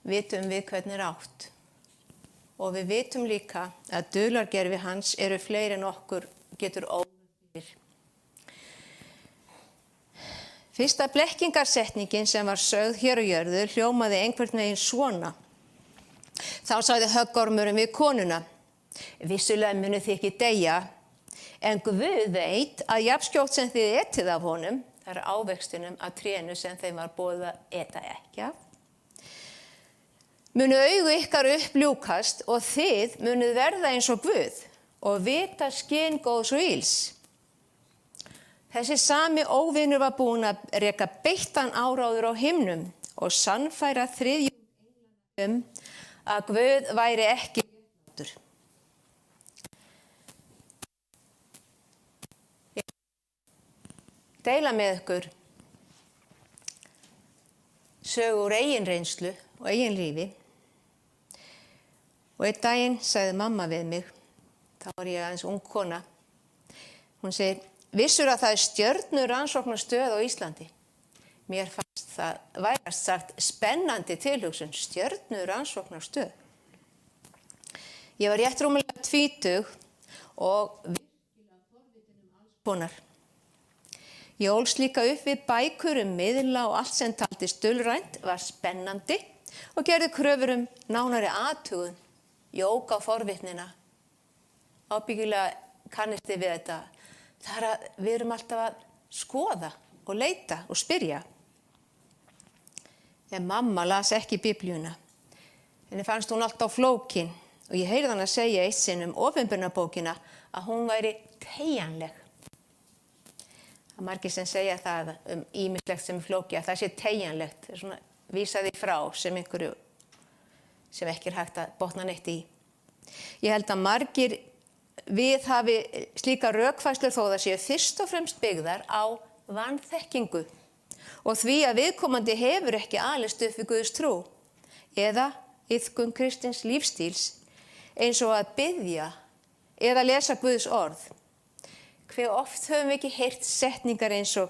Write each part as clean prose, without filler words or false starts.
vitum við hvernig átt. Og við vitum líka að dulargervi hans eru fleiri en okkur getur óður. Fyrsta blekkingarsetningin sem var sögð hér á jörðu hljómaði einhvern veginn svona. Þá sagði höggormurinn við konuna: vissulega munu þið ekki deyja, en Guð veit að jafnskjótt sem þið etið af honum, það er ávextinum af trénu sem þeim var boðið að eta ekki af, munu augu ykkar uppljúkast og þið munuð verða eins og Guð og vita skyn góðs og ills. Þessi sami óvinur var búinn að reka beittan áráður á himnum og sannfæra þriðjung að Guð væri ekki réttlátur. Deila með ykkur sögu úr eigin reynslu og eigin lífi. Og einn daginn sagði mamma við mig, þá var ég aðeins ung kona, hún segir: vissur að það er stjörnurannsóknarstöð á Íslandi? Mér fannst það vægast sagt spennandi tilhugsun, stjörnurannsóknarstöð. Ég var rétt rúmlega 20 og virkilega forvitin alls konar. Ég ólst líka upp við bækur miðla og allt sem taldist dulrænt var spennandi og gerði kröfur nánari athugun. Ég ók á forvitnina. Ábyggilega kannist þið við þetta. Það að við erum alltaf að skoða og leita og spyrja. En mamma las ekki Biblíuna. Henni fannst hún alltaf flókin og ég heyrði hana segja eitt sinn opinberunarbókina að hún væri teygjanleg. Það er margir sem segja það ýmislegt sem flókið, að það sé teygjanlegt. Það er svona vísaði frá sem einhverju sem ekki hægt að botna neitt í. Ég held að margir viðhafi slíka rökfærslur þó það séu fyrst og fremst byggðar á vanþekkingu og því að viðkomandi hefur ekki alist upp við Guðs trú eða iðkun kristins lífstíls eins og að biðja eða lesa Guðs orð. Hve oft höfum við ekki heyrt setningar eins og: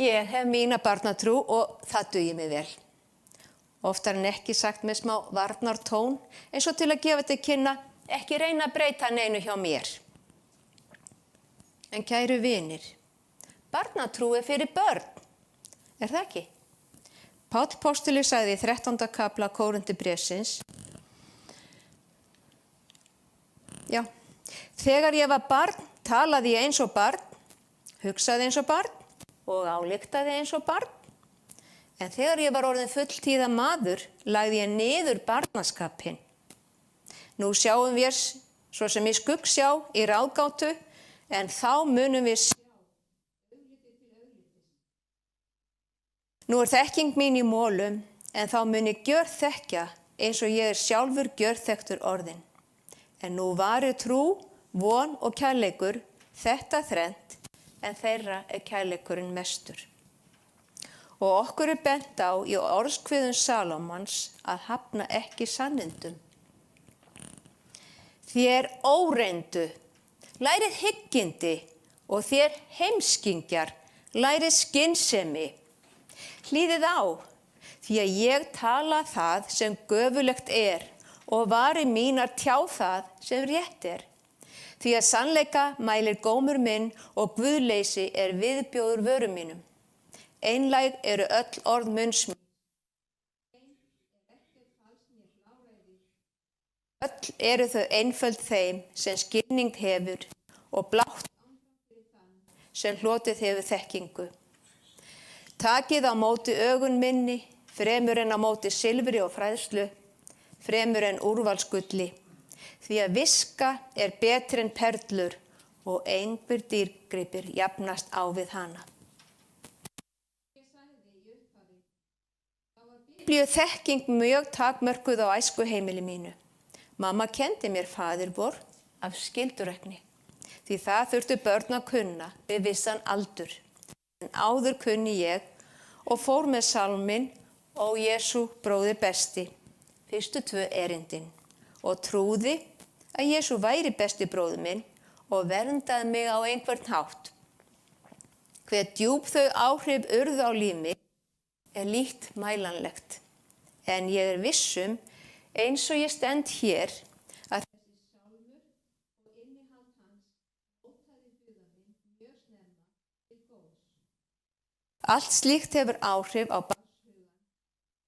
ég hef mína barnatrú og það dugir mig vel. Oftar en ekki sagt með smá varnartón eins og til að gefa til kynna: ekki reyna að breyta neinu hjá mér. En kæru vinir, barnatrú er fyrir börn, er það ekki? Páll postuli sagði í 13. kafla Kórinthubréfsins: já, þegar ég var barn talaði ég eins og barn, hugsaði eins og barn og ályktaði eins og barn. En þegar ég var orðin fulltíða maður, lagði ég niður barnaskapinn. Nú sjáum við svo sem í skuggsjá í ráðgátu, en þá munum við sjá augliti til auglitis. Nú er þekking mín í molum, en þá mun ég gjörþekkja eins og ég er sjálfur gjörþekktur orðinn. En nú varir trú, von og kærleikur, þetta þrennt, en þeirra er kærleikurinn mestur. Og okkur er bent á í orðskviðum Salómons að hafna ekki sannindum. Þér óreindu, lærið hyggindi og þér heimskingjar, lærið skynsemi. Hlýðið á, því að ég tala það sem göfulegt er og varir mínar tjá það sem rétt er. Því að sannleika mælir gómur minn og guðleysi er viðbjóður vörum mínum. Einlæg eru öll orð munns míns. Öll eru þau einföld þeim sem skilning hefur og blátt fyrir þann sem hlotið hefur þekkingu. Takið á móti augun minni, fremur en á móti silfri og fræðslu, fremur en úrvalsgulli, því að viska er betri en perlur og einhver dýrgripir jafnast á við hana. Biblíu þekking mjög takmörkuð á æskuheimili mínu. Mamma kenndi mér faðir vor af skyldurækni, því það þurftu börn að kunna við vissan aldur. En áður kunni ég og fór með salminn Ó Jesú bróðir besti, fyrstu 2 erindin, og trúði að Jesú væri besti bróðir minn og verndaði mig á einhvern hátt. Hve djúp þau áhrif urðu á líf mitt er lítt mælanlegt. En ég vissum, eins og ég stend hér, að þessi sálmur og innihald hans mótaði huga minn mjög snemma til góðs. Allt slíkt hefur áhrif á barnshugann,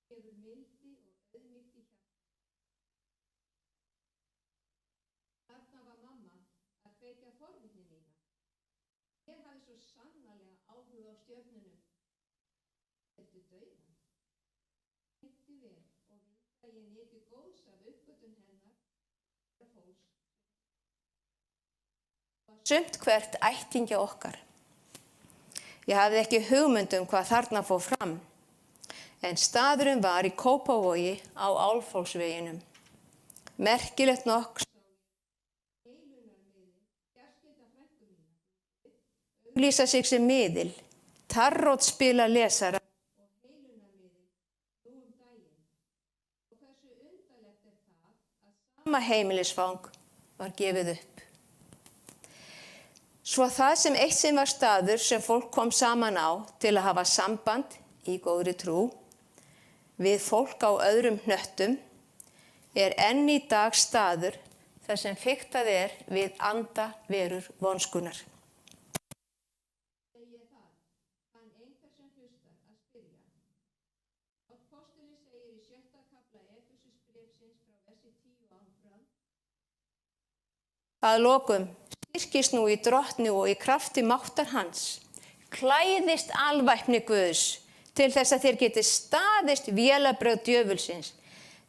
gefur mildi og auðmýkt í hjarta. Þarna var mamma að kveikja forvitni mína. Ég hafði svo sannarlega áhuga á stjörnunum eftir dauðann. Vel og vita ég nyti góðs af uppgötvun hennar og fólks. Sumt hvert ættingja okkar. Ég hafði ekki hugmynd hvað þarna fór fram, en staðurinn var í Kópavogi á Álfólksveginum. Merkilegt nokk sá ég heilunarmiðil, fjarskylda frænku mína, auglýsa sig sem miðil, tarrótspila lesara og heilunarmiðil nú daginn. Og hversu undarlegt það að sama heimilisfang var gefið upp. Svo það sem eitt sinn var staður sem fólk kom saman á til að hafa samband í góðri trú við fólk á öðrum hnöttum enn í dag staður þar sem fiktað við anda verur vonskunnar. Segi ég það, kann einhver sem hlustar að spyrja. Apostoli segir í 6. kafla Efésubréfsins frá versi 10 áfram. Að lokum styrkist nú í Drottni og í krafti máttar hans, klæðist alvæpni Guðs til þess að þér geti staðist vélabrögð djöfulsins,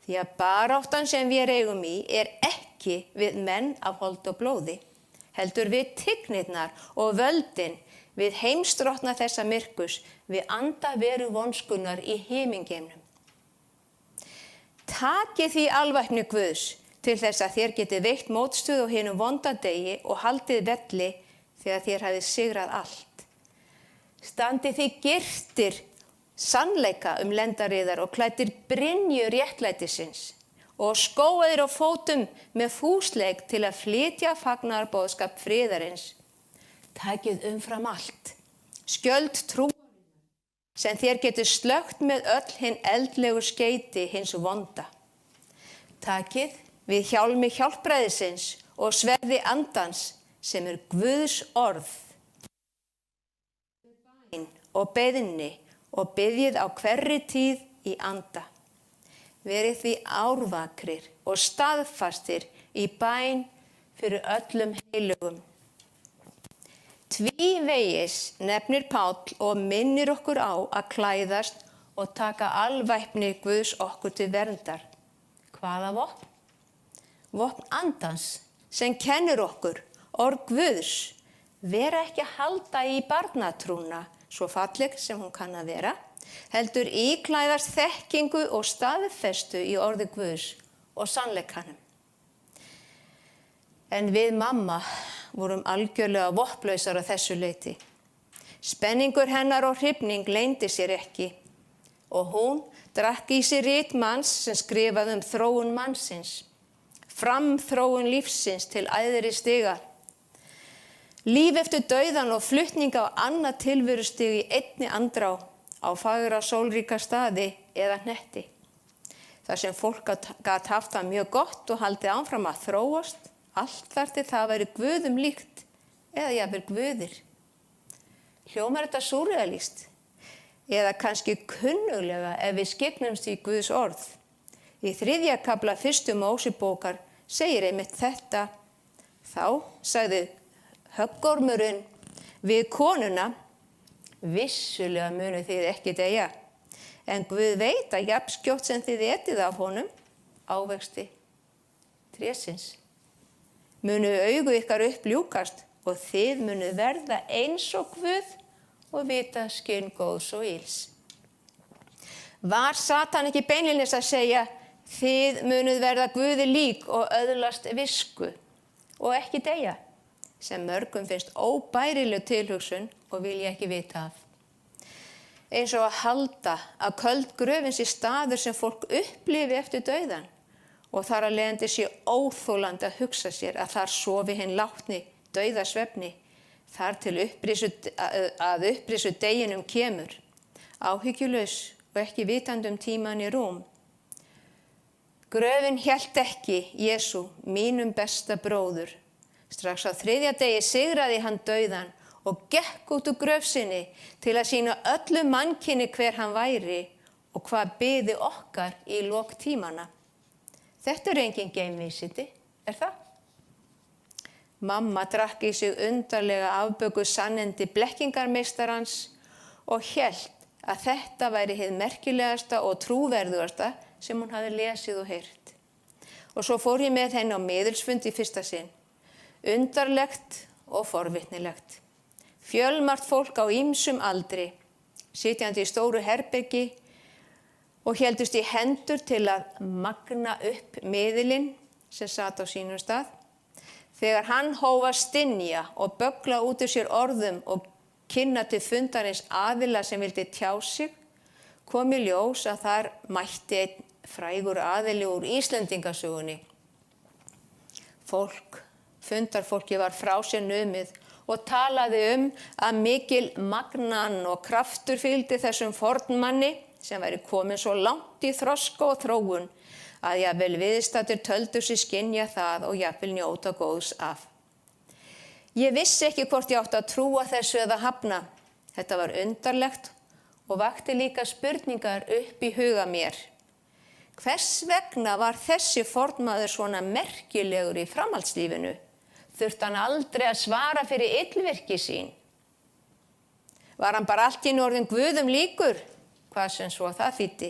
því að baráttan sem við eigum í ekki við menn af hold og blóði, heldur við tignirnar og völdin, við heimsdrottna þessa myrkus, við anda veru vonskunnar í himingeimnum. Takið því alvæpni Guðs til þess að þér geti veitt mótstöðu á hinum vondadegi og haldið velli þegar þér hafið sigrað allt. Standið því girtir sannleika lendariðar og klæddir brynju réttlætisins og skóaðir á fótum með fúsleik til að flytja fagnaðarboðskap friðarins. Takið umfram allt, skjöld trúarinnar, sem þér getur slökkt með öll hinn eldlegu skeyti hins vonda. Takið við hjálmi hjálpræðisins og sverði andans sem Guðs orð. Bæn og beiðni og biðjið á hverri tíð í anda. Verið því árvakrir og staðfastir í bæn fyrir öllum heilugum. Tvívegis nefnir Páll og minnir okkur á að klæðast og taka alvæpni Guðs okkur til verndar. Hvaða vopn? Vopn andans sem kennir okkur orð Guðs, vera ekki að halda í barnatrúna, svo falleg sem hún kann að vera, heldur íklæðast þekkingu og staðfestu í orði Guðs og sannleikanum. En við mamma vorum algjörlega vopnlausar á þessu leyti. Spenningur hennar og hrifning leyndi sér ekki og hún drakk í sig rit manns sem skrifaði þróun mannsins, framþróun lífsins til æðri stiga. Líf eftir dauðan og flutning á annað tilverustig í einni andrá á fagra sólríka staði eða hnetti. Þar sem fólk gat haft það mjög gott og haldið áfram að þróast, allt þar til það væri guðum líkt eða jafnvel guðir. Hljómar þetta súrrealískt eða kannski kunnuglega ef við skyggnumst í Guðs orð. Í 3. kafla 1. Mósebókar segir einmitt þetta. Þá sagði höggormurinn við konuna, vissulega munu þið ekki deyja, en Guð veit að jafnskjótt sem þið etið af honum, ávexti trésins, munu augu ykkar uppljúkast og þið munu verða eins og Guð og vita skyn góðs og ills. Var Satan ekki beinlínis að segja, þið munuð verða Guði lík og öðlast visku og ekki deyja, sem mörgum finnst óbærileg tilhugsun og vilja ekki vita af. Eins og að halda að köld gröfin sé staður sem fólk upplifi eftir dauðan og þar að leiðandi sé óþolandi að hugsa sér að þar sofi hinn látni dauðasvefni, þar til upprisu deginum kemur, áhyggjulaus og ekki vitandi tíman í rúm, Gröfin hélt ekki Jesú, mínum besta bróður. Strax á 3. degi sigraði hann dauðan og gekk út úr gröf sinni til að sýna öllu mannkyni hver hann væri og hvað biði okkar í lok tímana. Þetta engin geimvísindi, það? Mamma drakk í sig undarlega afbökuð sannindi blekkingarmeistarans og hélt að þetta væri hið merkilegasta og trúverðugasta sem hún hafði lesið og heyrt. Og svo fór ég með henni á miðilsfund í fyrsta sinn. Undarlegt og forvitnilegt. Fjölmargt fólk á ýmsum aldri, sitjandi í stóru herbergi og héldust í hendur til að magna upp miðilinn sem sat á sínum stað. Þegar hann hóf að stynja og böggla út úr sér orðum og kynna til fundarins aðila sem vildi tjá sig, kom í ljós að þar mætti einn frægur aðili úr Íslendingasögunni. Fundarfólki var frá sér numið og talaði að mikil magnan og kraftur fylgdi þessum fornmanni sem væri komin svo langt í þroska og þróun að jafnvel viðstaddir töldu sig skynja það og jafnvel njóta góðs af. Ég vissi ekki hvort ég átti að trúa þessu eða hafna. Þetta var undarlegt og vakti líka spurningar upp í huga mér. Hvers vegna var þessi fornmaður svona merkilegur í framhaldslífinu? Þurfti hann aldrei að svara fyrir illvirki sín? Var hann bara allt í einu orðinn guðum líkur? Hvað sem svo það þýddi.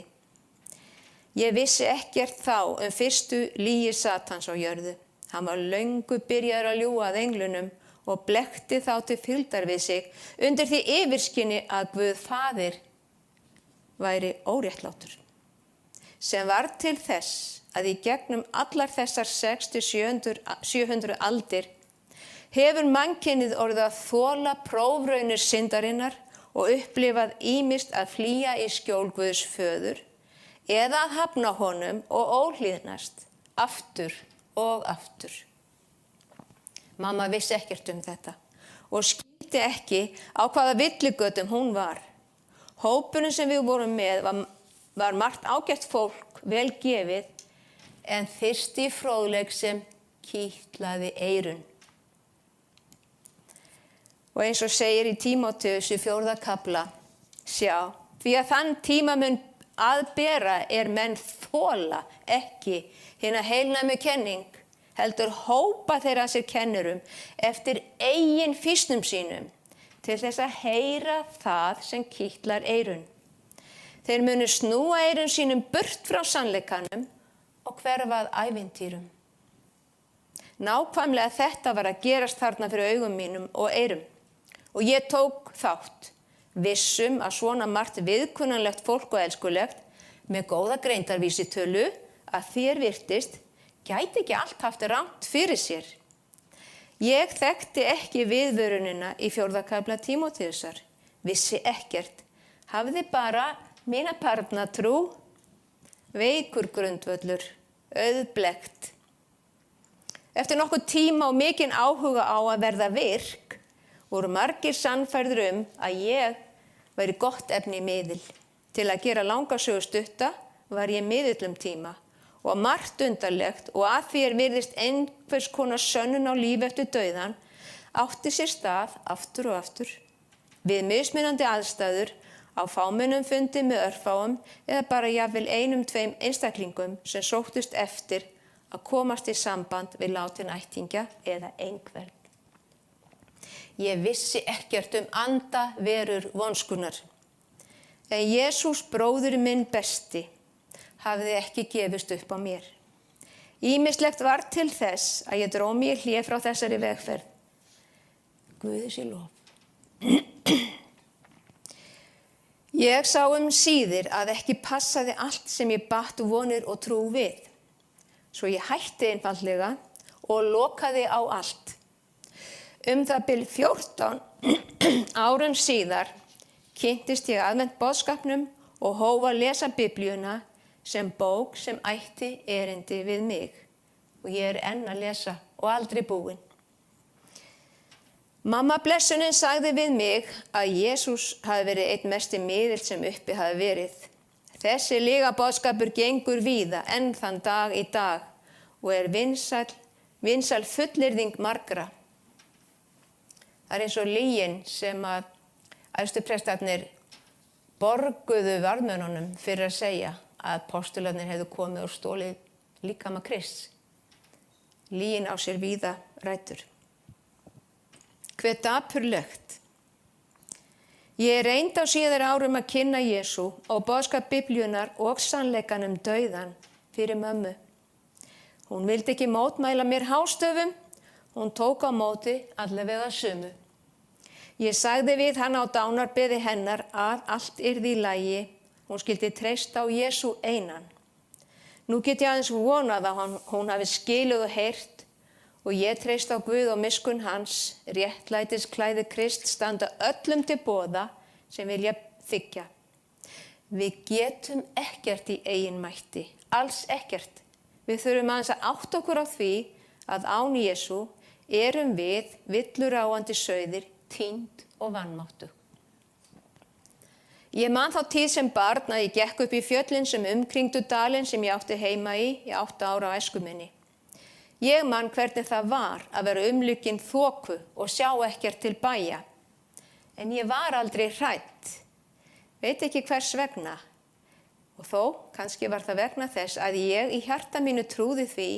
Ég vissi ekkert þá fyrstu lygi Satans á jörðu. Hann var löngu byrjaður að ljúga að englunum og blekkti þá til fylgdar við sig undir því yfirskyni að Guð Faðir væri óréttlátur. Sem var til þess að í gegnum allar þessar 600-700 aldir hefur mannkynið orðið að þola prófraunir syndarinnar og upplifað ýmist að flýja í skjól Guðs föður eða að hafna honum og óhlýðnast aftur og aftur. Mamma vissi ekkert þetta og skildi ekki á hvaða villigötum hún var. Hópurinn sem við vorum með var margt ágætt fólk, vel gefið, en þyrsti í fróðleik sem kitlaði eyrun. Og eins og segir í Tímóteus í 4. kafla, sjá, því að þann tíma mun aðbera menn þola ekki hina heilnæmu kenning, heldur hópa þeirra sér kennurum eftir eigin fýsnum sínum til þess að heyra það sem kitlar eyrun. Þeir munu snúa eyrun sínum burt frá sannleikanum og hverfað ævintýrum. Nákvæmlega þetta var að gerast þarna fyrir augum mínum og eyrum og ég tók þátt, vissum að svona margt viðkunnanlegt fólk og elskulegt með góða greindarvísitölu að þér virtist gæti ekki allt haft rangt fyrir sér. Ég þekkti ekki viðvörunina í 4. kafla Tímóteusar, vissi ekkert, hafði bara mína barnatrú, veikur grundvöllur, auðblekkt. Eftir nokkuð tíma og mikinn áhuga á að verða virk, voru margir sannfærðir að ég væri gott efni í miðil. Til að gera langa sögu stutta var ég miðill tíma og margt undarlegt og að því virðist einhvers konar sönnun á lífi eftir dauðan átti sér stað aftur og aftur við mismunandi aðstæður á fámennum fundi með örfáum eða bara jafnvel 1-2 einstaklingum sem sóttust eftir að komast í samband við látin ættingja eða einhvern. Ég vissi ekkert anda verur vonskunar. En Jesús bróðir minn besti hafði ekki gefist upp á mér. Ýmislegt var til þess að ég dró mig í hlé frá þessari vegferð. Guði sé lof. Ég sá síðir að ekki passaði allt sem ég batt vonir og trú við. Svo ég hætti einfaldlega og lokaði á allt. Það bil 14 árum síðar kynntist ég aðvent boðskapnum og hóf að lesa Biblíuna sem bók sem ætti erindi við mig. Og ég enn að lesa og aldrei búin. Mamma blessunin sagði við mig að Jesús hafi verið einn mesti miðill sem uppi hafi verið. Þessi lygaboðskapur gengur víða enn þann dag í dag og er vinsæl fullyrðing margra. Það er eins og lygin sem að æðstuprestarnir borguðu varðmönnunum fyrir að segja að postularnir hefðu komið og stólið líkama Krists. Lygin á sér víða rætur. Hve dapurlegt. Ég reyndi á síðari árum að kynna Jesú og boðskap Biblíunnar og sannleikann dauðan fyrir mömmu. Hún vildi ekki mótmæla mér hástöfum, hún tók á móti allavega sumu. Ég sagði við hana á dánarbeði hennar að allt yrði í lagi, hún skyldi treysta á Jesú einan. Nú get ég aðeins vonað að hún hafi skilið og heyrt og ég treyst á Guð og miskunn hans, réttlætisklæði Krist standa öllum til boða sem vilja þiggja. Við getum ekkert í eigin mætti, alls ekkert. Við þurfum aðeins að átta okkur á því að án Jesú erum við villuráandi sauðir, týnd og vanmáttu. Ég man þá tíð sem barn að ég gekk upp í fjöllin sem umkringdu dalinn sem ég átti heima í 8 ára á æsku minni. Ég man hvernig það var að vera umlukin þoku og sjá ekkert til bæja. En ég var aldrei hrædd. Veit ekki hvers vegna. Og þó, kannski var það vegna þess að ég í hjarta mínu trúði því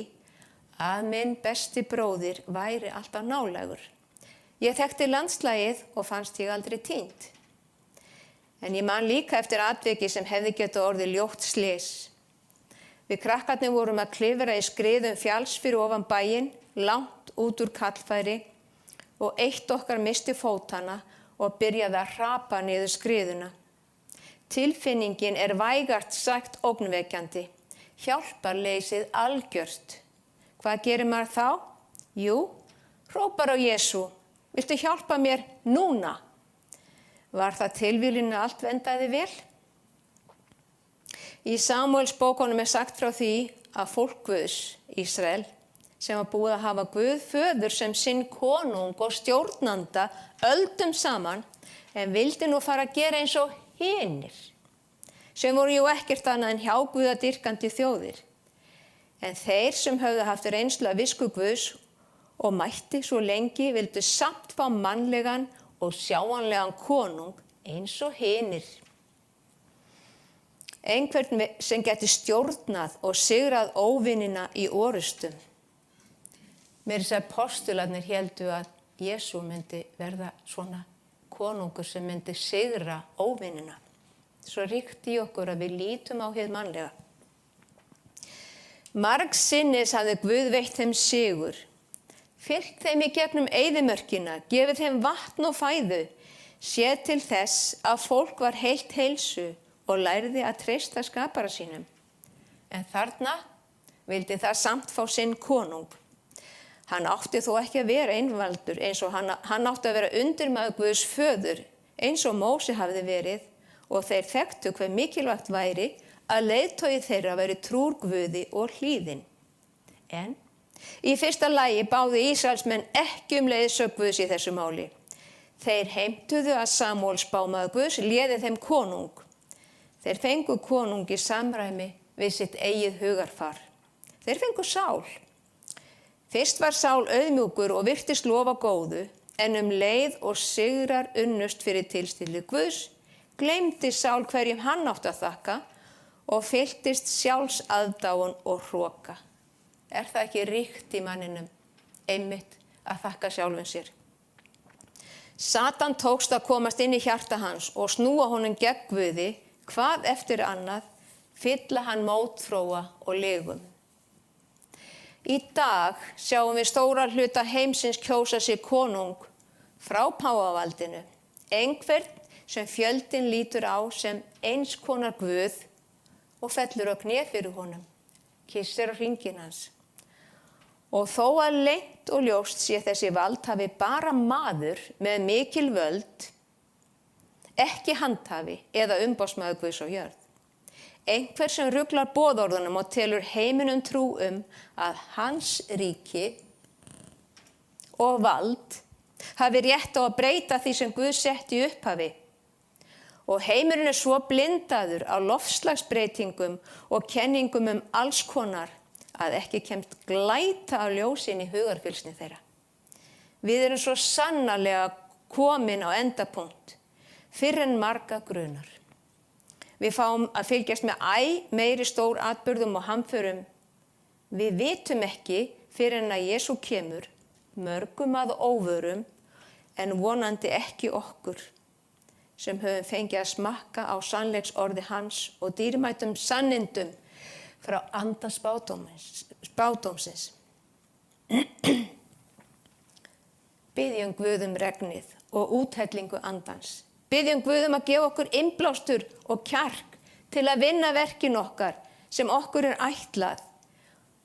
að minn besti bróðir væri alltaf nálægur. Ég þekkti landslagið og fannst ég aldrei týnd. En ég man líka eftir atviki sem hefði getað orðið ljótt slys. Við krakkarnir vorum að klifra í skriðum fjalls fyrir ofan bæinn, langt út úr kallfæri og eitt okkar missti fótana og byrjaði að hrapa niður skriðuna. Tilfinningin er vægast sagt ógnvekjandi, hjálparleysið algjört. Hvað gerir maður þá? Jú, hrópar á Jesú, viltu hjálpa mér núna? Var það tilviljun að allt endaði vel? Í Samúels bókunum er sagt frá því að fólk Guðs, Ísrael, sem var búið að hafa Guð föður sem sinn konung og stjórnanda öldum saman, en vildi nú fara að gera eins og hinir, sem voru jú ekkert annað en hjáguðadýrkandi þjóðir. En þeir sem höfðu haft reynslu af visku Guðs og mætti svo lengi vildu samt fá mannlegan og sjáanlegan konung eins og hinir. Einhvern sem geti stjórnað og sigrað óvinina í orustum. Meira að segja postularnir héldu að Jesú myndi verða svona konungur sem myndi sigra óvinina. Svo ríkt í okkur að við lítum á hið mannlega. Margsinnis hafði Guð veitt þeim sigur. Fylgt þeim í gegnum eyðimörkina, gefið þeim vatn og fæðu, séð til þess að fólk var heilt heilsu og lærði að treysta skapara sínum. En þarna vildi það samt fá sinn konung. Hann átti þó ekki að vera einvaldur eins og hann átti að vera undirmaður Guðs föður eins og Móse hafði verið og þeir þekktu hve mikilvægt væri að leiðtogi þeirra væri trúr Guði og hlýðin. En í fyrsta lagi báðu Ísraelsmenn ekki leiðsögn Guðs í þessu máli. Þeir heimtuðu að Samúels spámaður Guðs léði þeim konung. Þeir fengu konung í samræmi við sitt eigið hugarfar. Þeir fengu Sál. Fyrst var Sál auðmjúkur og virtist lofa góðu, en leið og sigrar unnust fyrir tilstilli Guðs, gleymdi Sál hverjum hann átti að þakka og fylltist sjálfsaðdáun og hroka. Er það ekki ríkt í manninum, einmitt að þakka sjálfum sér? Satan tókst að komast inn í hjarta hans og snúa honum gegn Guði, hvað eftir annað, fylla hann mótþróa og lygum. Í dag sjáum við stóra hluta heimsins kjósa sér konung frá páfavaldinu, einhvern sem fjöldinn lítur á sem eins konar Guð og fellur á kné fyrir honum, kyssir á hringinn hans. Og þó að leynt og ljóst sé þessi valdhafi bara maður með mikil völd, ekki handhafi eða umboðsmaður Guðs á jörð. Einhver sem ruglar boðorðunum og telur heiminum trú að hans ríki og vald hafi rétt á að breyta því sem Guð setti í upphafi og heimurinn svo blindaður á loftslagsbreytingum og kenningum alls konar að ekki kemst glæta af ljósin í hugarfylgsni þeirra. Við erum svo sannarlega komin á endapunkt, fyrr en marga grunar. Við fáum að fylgjast með meiri stór atburðum og hamförum. Við vitum ekki fyrr en að Jesú kemur, mörgum að óvörum, en vonandi ekki okkur, sem höfum fengið að smakka á sannleiksorði hans og dýrmætum sannindum frá anda spádómsins. Biðjum Guð regnið og úthellingu andans. Biðjum Guð að gefa okkur innblástur og kjark til að vinna verkin okkar sem okkur ætlað,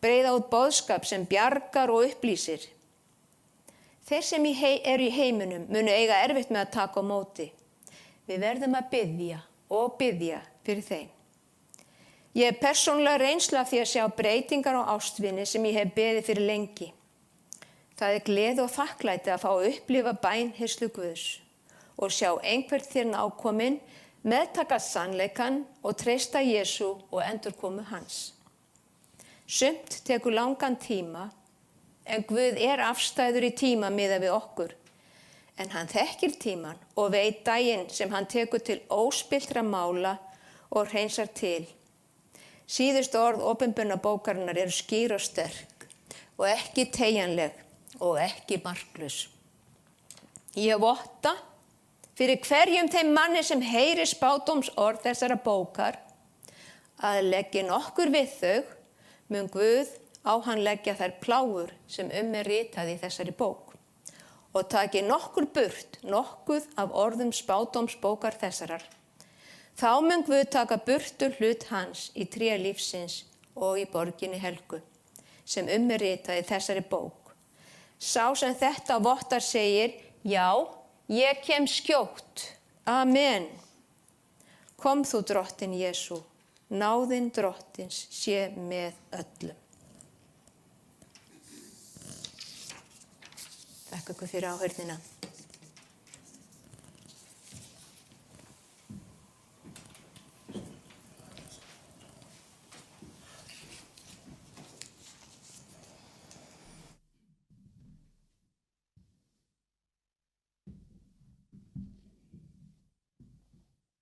breiða út boðskap sem bjargar og upplýsir. Þeir sem eru í heiminum munu eiga erfitt með að taka á móti. Við verðum að biðja og biðja fyrir þeim. Ég hef persónulega reynslu af því að sjá breytingar á ástvini sem ég hef beðið fyrir lengi. Það gleði og þakklæti að fá að upplifa bænheyrslu Guðs og sjá einhvern þér nákominn meðtaka sannleikann og treysta Jesú og endurkomu hans. Sumt tekur langan tíma, en Guð afstæður í tíma miðað við okkur. En hann þekkir tíman og veit daginn sem hann tekur til óspilltra mála og hreinsar til. Síðustu orð opinberunarbókarinnar eru skýr og sterk og ekki teygjanleg og ekki marklaus. Ég votta fyrir hverjum þeim manni sem heyrir spádómsorð þessara bókar að leggi nokkur við þau, mun Guð á hann leggja þær plágur sem ritað í þessari bók og taki nokkur burt, nokkuð af orðum spádómsbókar þessarar. Þá mun Guð taka burtu hlut hans í tré lífsins og í borginni helgu, sem ritað í þessari bók. Sá sem þetta vottar segir, já, ég kem skjótt. Amen. Kom þú drottinn Jesú, náðin drottins sé með öllum. Þakka ykkur fyrir áheyrnina.